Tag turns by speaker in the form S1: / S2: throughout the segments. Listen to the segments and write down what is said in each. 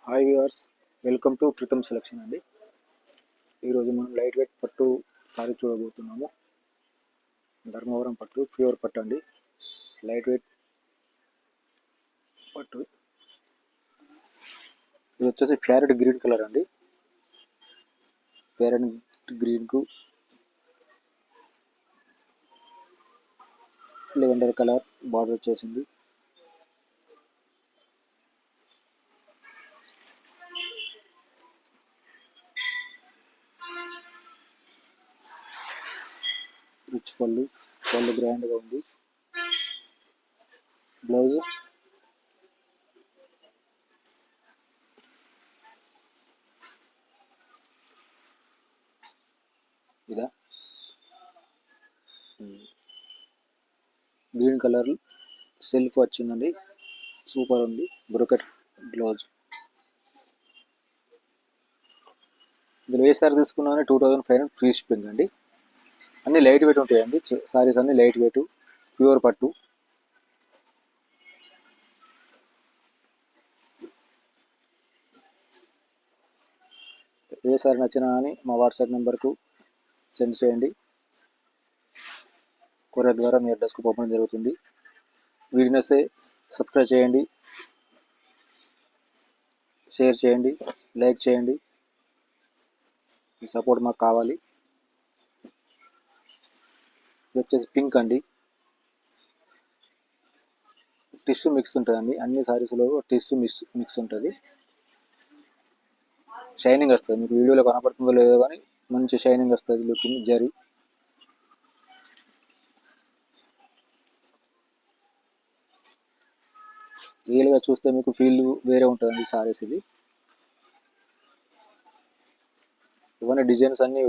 S1: Hi viewers, welcome to Preetham selection అండి. ఈరోజు మనం లైట్ వెయిట్ పట్టు సారీ చూడబోతున్నాము. ధర్మవరం పట్టు, ప్యూర్ పట్టు అండి. లైట్ వెయిట్ పట్టు. ఇది వచ్చేసి ప్యారెట్ గ్రీన్ కలర్ అండి. ప్యారెట్ గ్రీన్కు లెవెండర్ కలర్ బార్డర్ వచ్చేసింది. రిచ్ పళ్ళు గ్రాండ్గా ఉంది. బ్లౌజ్ ఇదా గ్రీన్ కలర్ సెల్ఫ్ వచ్చిందండి. సూపర్ ఉంది. Brocade blouse. ఇందులో ఏ సారీ తీసుకున్నా 2500 ఫ్రీ షిప్పింగ్ అండి. అన్ని లైట్ వెయిట్ ఉంటాయండి. సారీస్ అన్ని లైట్ వెయిట్, ప్యూర్ పట్టు. ఏ సారీ నచ్చినా కానీ మా వాట్సాప్ నెంబర్కు సెండ్ చేయండి. కొరియర్ ద్వారా మీ అడ్రస్కు పంపడం జరుగుతుంది. వీడియో నచ్చితే సబ్స్క్రైబ్ చేయండి, షేర్ చేయండి, లైక్ చేయండి. మీ సపోర్ట్ మాకు కావాలి. ఇది వచ్చేసి పింక్ అండి. టిష్యూ మిక్స్ ఉంటుందండి. అన్ని సారీస్లో టిష్యూ మిక్స్ ఉంటుంది. షైనింగ్ వస్తుంది. మీకు వీడియోలో కనపడుతుందో లేదో కానీ మంచి షైనింగ్ వస్తుంది. లుకింగ్ జరీ. రియల్గా చూస్తే మీకు ఫీల్ వేరే ఉంటుందండి సారీస్. ఇది ఇవన్నీ డిజైన్స్ అన్ని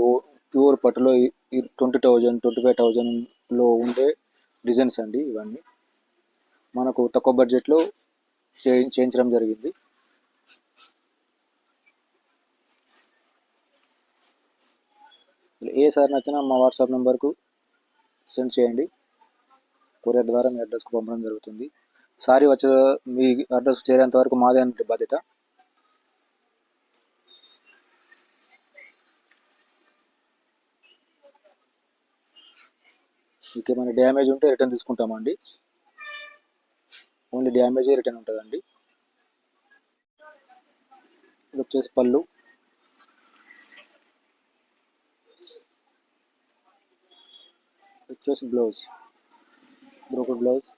S1: ప్యూర్ పట్టులో 20,000 25,000లో ఉండే డిజైన్స్ అండి. ఇవన్నీ మనకు తక్కువ బడ్జెట్లో చేయించడం జరిగింది. ఏ సారీ నచ్చినా మా వాట్సాప్ నెంబర్కు సెండ్ చేయండి. కొరియర్ ద్వారా మీ అడ్రస్కు పంపడం జరుగుతుంది. సారీ వచ్చే మీ అడ్రస్ చేరేంత వరకు మాదే అంటే బాధ్యత. మీకు ఏమైనా డ్యామేజ్ ఉంటే రిటర్న్ తీసుకుంటామండి. ఓన్లీ డ్యామేజే రిటర్న్ ఉంటుందండి. ఇది వచ్చేసి పళ్ళు. వచ్చేసి blouse, brocade blouse.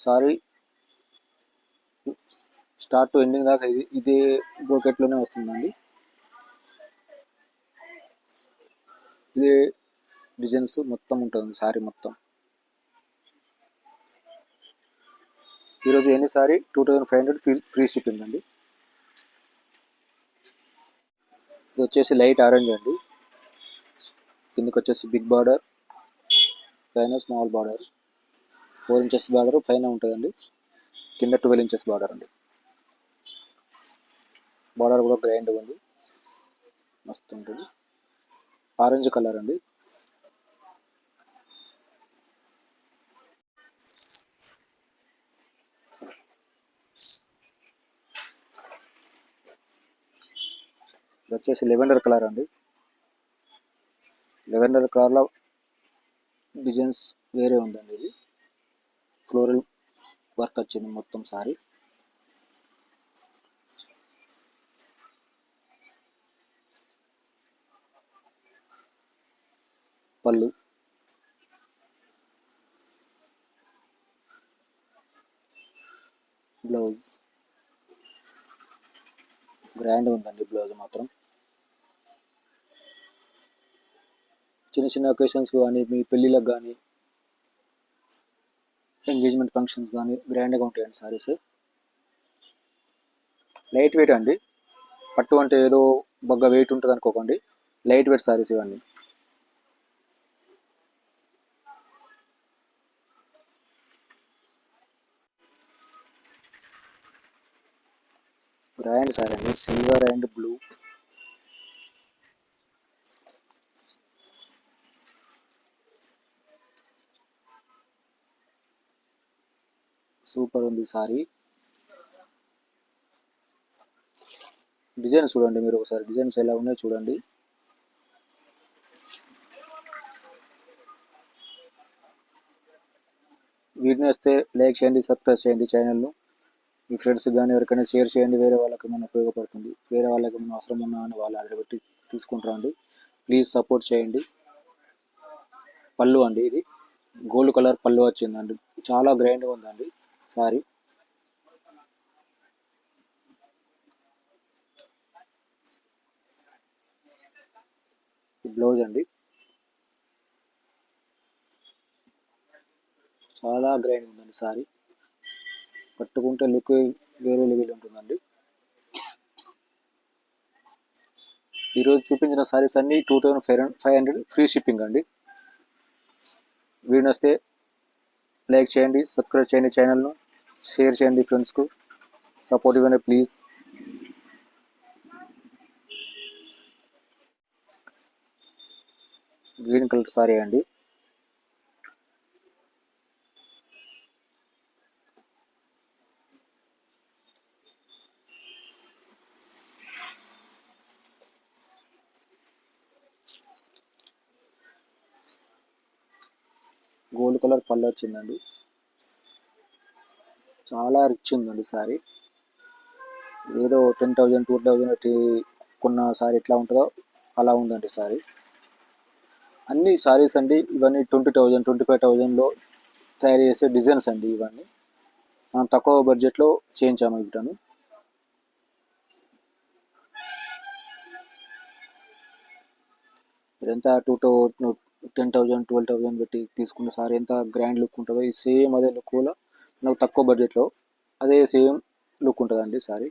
S1: Sorry start to ending దాకా ఇదే బ్రోకెట్లోనే వస్తుందండి. ఇదే డిజైన్స్ మొత్తం ఉంటుంది సారీ మొత్తం. ఈరోజు ఎన్ని సారీ 2500 ఫ్రీ షిప్పింగ్ అండి. ఇది వచ్చేసి లైట్ ఆరెంజ్ అండి. కిందకి వచ్చేసి బిగ్ బార్డర్, పైన స్మాల్ బార్డర్. 4 ఇంచెస్ బార్డర్ పైన ఉంటుందండి. కింద 12 ఇంచెస్ బార్డర్ అండి. బార్డర్ కూడా గ్రాండ్గా ఉంది, మస్తు ఉంటుంది. ఆరెంజ్ కలర్ అండి. ఇది వచ్చేసి లెవెండర్ కలర్ అండి. లెవెండర్ కలర్లో డిజైన్స్ వేరే ఉందండి. ఇది ఫ్లోరల్ వర్క్ వచ్చింది మొత్తం సారీ. పళ్ళు, బ్లౌజ్ గ్రాండ్ ఉందండి. బ్లౌజ్ మాత్రం చిన్న చిన్న ఒకేషన్స్ కానీ, మీ పెళ్ళిళ్ళకి కానీ, ఎంగేజ్మెంట్ ఫంక్షన్స్ కానీ గ్రాండ్గా ఉంటాయండి సారీస్. లైట్ వెయిట్ అండి. పట్టు అంటే ఏదో బాగా వెయిట్ ఉంటుంది అనుకోకండి. లైట్ వెయిట్ సారీస్ ఇవన్నీ. గ్రాండ్ సారీ అండి. Silver and blue. సూపర్ ఉంది సారీ. డిజైన్స్ చూడండి మీరు ఒకసారి, డిజైన్స్ ఎలా ఉన్నాయో చూడండి. వీడియో వస్తే లైక్ చేయండి, సబ్స్క్రైబ్ చేయండి ఛానల్ను. మీ ఫ్రెండ్స్ కానీ ఎవరికైనా షేర్ చేయండి, వేరే వాళ్ళకి ఏమైనా ఉపయోగపడుతుంది. వేరే వాళ్ళకి ఏమైనా అవసరం ఉన్నా అని వాళ్ళు ఆర్డర్ పెట్టి తీసుకుంటారండి. ప్లీజ్ సపోర్ట్ చేయండి. పళ్ళు అండి, ఇది గోల్డ్ కలర్ పళ్ళు వచ్చిందండి, చాలా గ్రాండ్గా ఉందండి సారీ. బ్లౌజ్ అండి, చాలా గ్రాండ్గా ఉందండి సారీ. కట్టుకుంటే లుక్ వేరే లెవెల్ ఉంటుందండి. ఈరోజు చూపించిన సారీస్ అన్ని 2500 ఫ్రీ షిప్పింగ్ అండి. వీడియో వస్తే లైక్ చేయండి, సబ్స్క్రైబ్ చేయండి ఛానల్ను, షేర్ చేయండి ఫ్రెండ్స్కు, సపోర్ట్ ఇవ్వండి ప్లీజ్. గ్రీన్ కలర్ సారీ అండి, గోల్డ్ కలర్ పళ్ళు వచ్చిందండి, చాలా రిచ్ ఉందండి సారీ. ఏదో 10,000 2000 పెట్టి కొన్న సారీ ఎట్లా ఉంటుందో అలా ఉందండి సారీ. అన్ని సారీస్ అండి ఇవన్నీ 20,000 25,000లో తయారు చేసే డిజైన్స్ అండి ఇవన్నీ. మనం తక్కువ బడ్జెట్లో చేయించాము వీటిని. ఎంత 10,000 12,000 పెట్టి తీసుకున్న సారీ ఎంత గ్రాండ్ లుక్ ఉంటుందో, ఈ సేమ్ అదే లుక్ కూడా నాకు తక్కువ బడ్జెట్లో అదే సేమ్ లుక్ ఉంటుందండి సారీ.